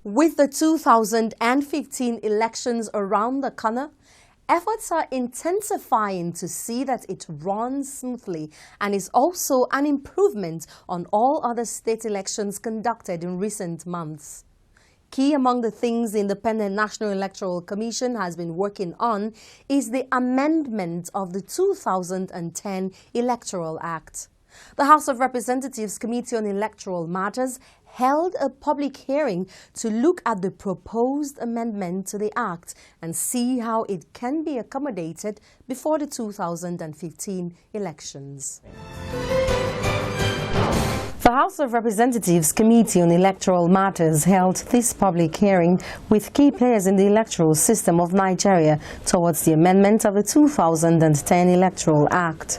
With the 2015 elections around the corner, efforts are intensifying to see that it runs smoothly and is also an improvement on all other state elections conducted in recent months. Key among the things the Independent National Electoral Commission has been working on is the amendment of the 2010 Electoral Act. The House of Representatives Committee on Electoral Matters held a public hearing to look at the proposed amendment to the Act and see how it can be accommodated before the 2015 elections. The House of Representatives Committee on Electoral Matters held this public hearing with key players in the electoral system of Nigeria towards the amendment of the 2010 Electoral Act.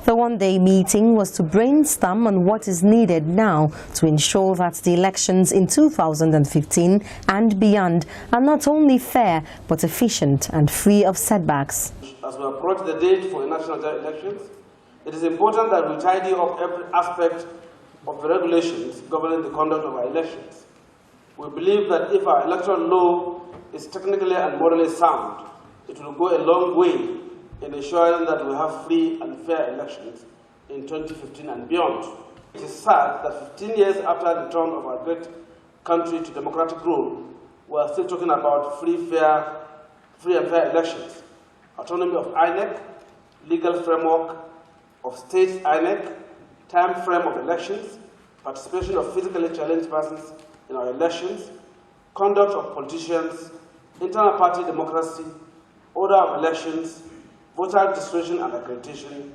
The one-day meeting was to brainstorm on what is needed now to ensure that the elections in 2015 and beyond are not only fair but efficient and free of setbacks. As we approach the date for national elections, it is important that we tidy up every aspect of the regulations governing the conduct of our elections. We believe that if our electoral law is technically and morally sound, it will go a long way in ensuring that we have free and fair elections in 2015 and beyond. It is sad that 15 years after the return of our great country to democratic rule, we are still talking about free and fair elections, autonomy of INEC, legal framework of state INEC, time frame of elections, participation of physically challenged persons in our elections, conduct of politicians, internal party democracy, order of elections, voter registration and accreditation,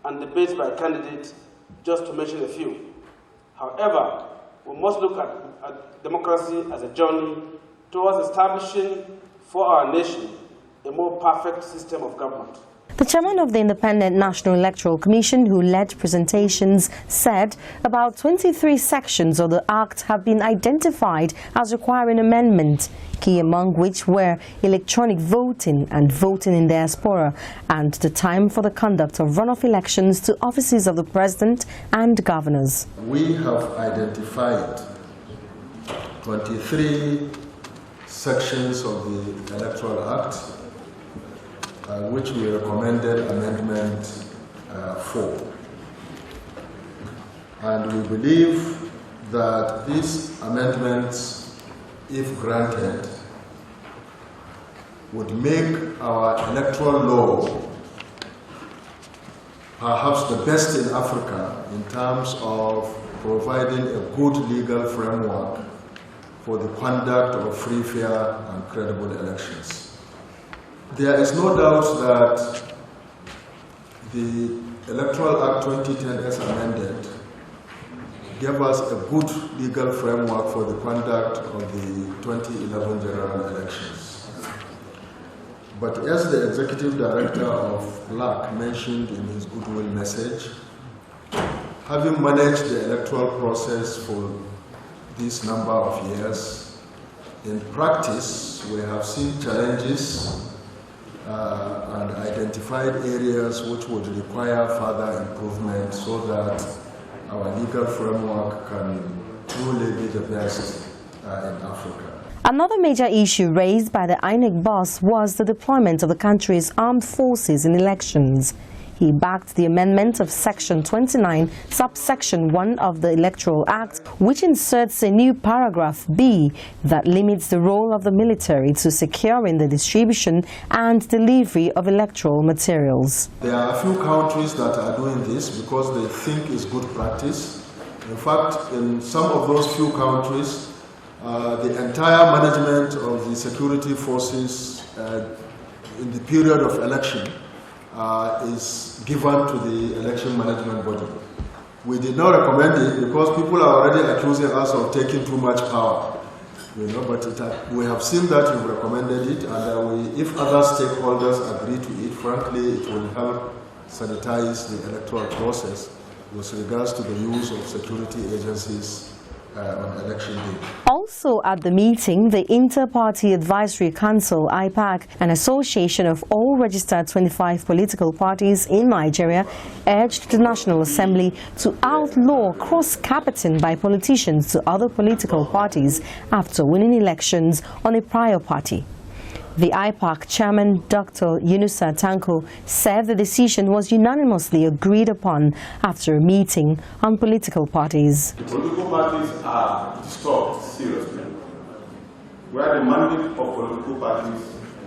and debates by candidates, just to mention a few. However, we must look at democracy as a journey towards establishing for our nation a more perfect system of government. The chairman of the Independent National Electoral Commission, who led presentations, said about 23 sections of the Act have been identified as requiring amendment, key among which were electronic voting and voting in diaspora, and the time for the conduct of runoff elections to offices of the President and governors. We have identified 23 sections of the Electoral Act which we recommended amendment for. And we believe that these amendments, if granted, would make our electoral law perhaps the best in Africa in terms of providing a good legal framework for the conduct of free, fair, and credible elections. There is no doubt that the Electoral Act 2010 as amended gave us a good legal framework for the conduct of the 2011 general elections. But as the Executive Director of LAC mentioned in his goodwill message, having managed the electoral process for this number of years, in practice we have seen challenges and identified areas which would require further improvement so that our legal framework can truly be the best in Africa. Another major issue raised by the INEC boss was the deployment of the country's armed forces in elections. He backed the amendment of Section 29, subsection 1 of the Electoral Act, which inserts a new paragraph B that limits the role of the military to securing the distribution and delivery of electoral materials. There are a few countries that are doing this because they think it's good practice. In fact, in some of those few countries, the entire management of the security forces in the period of election is given to the election management body. We did not recommend it because people are already accusing us of taking too much power. But we have seen that you've recommended it, and if other stakeholders agree to it, frankly, it will help sanitize the electoral process with regards to the use of security agencies on election day. Also Also at the meeting, the Inter-Party Advisory Council, IPAC, an association of all registered 25 political parties in Nigeria, urged the National Assembly to outlaw cross-carpeting by politicians to other political parties after winning elections on a prior party. The IPAC chairman, Dr. Yunusa Tanko, said the decision was unanimously agreed upon after a meeting on political parties. The political parties are disturbed seriously, where the mandate of political parties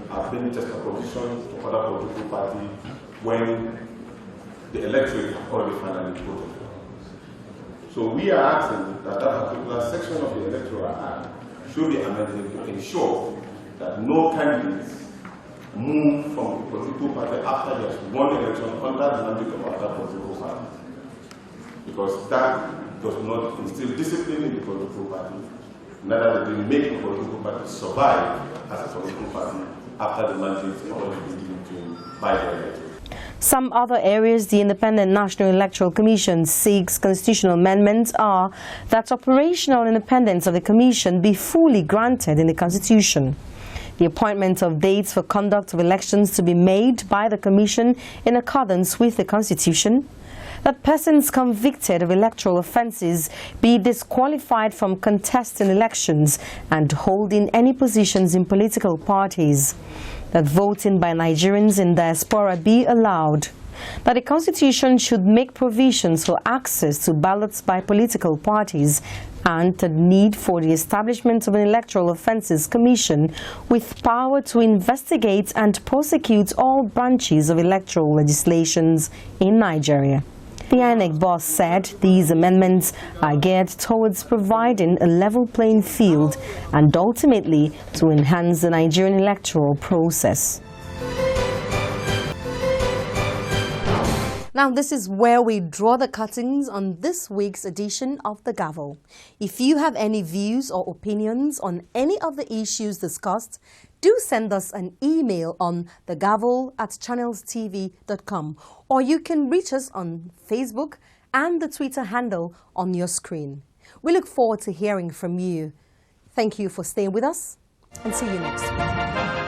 have been just opposition to other political parties when the electorate have already finally voted. So we are asking that that particular section of the Electoral Act should be amended to ensure that no candidates move from the political party after they have won the election under the mandate of other political parties. Because that does not instill discipline in the political party, neither do they make the political party survive as a political party after the mandate is already been given to him by the electorate. Some other areas the Independent National Electoral Commission seeks constitutional amendments are that operational independence of the Commission be fully granted in the Constitution, the appointment of dates for conduct of elections to be made by the Commission in accordance with the Constitution, that persons convicted of electoral offences be disqualified from contesting elections and holding any positions in political parties, that voting by Nigerians in diaspora be allowed, that the Constitution should make provisions for access to ballots by political parties, and the need for the establishment of an Electoral Offences Commission with power to investigate and prosecute all branches of electoral legislations in Nigeria. The INEC boss said these amendments are geared towards providing a level playing field and ultimately to enhance the Nigerian electoral process. Now, this is where we draw the curtains on this week's edition of the Gavel. If you have any views or opinions on any of the issues discussed, do send us an email on thegavel@channelstv.com, or you can reach us on Facebook and the Twitter handle on your screen. We look forward to hearing from you. Thank you for staying with us, and see you next week.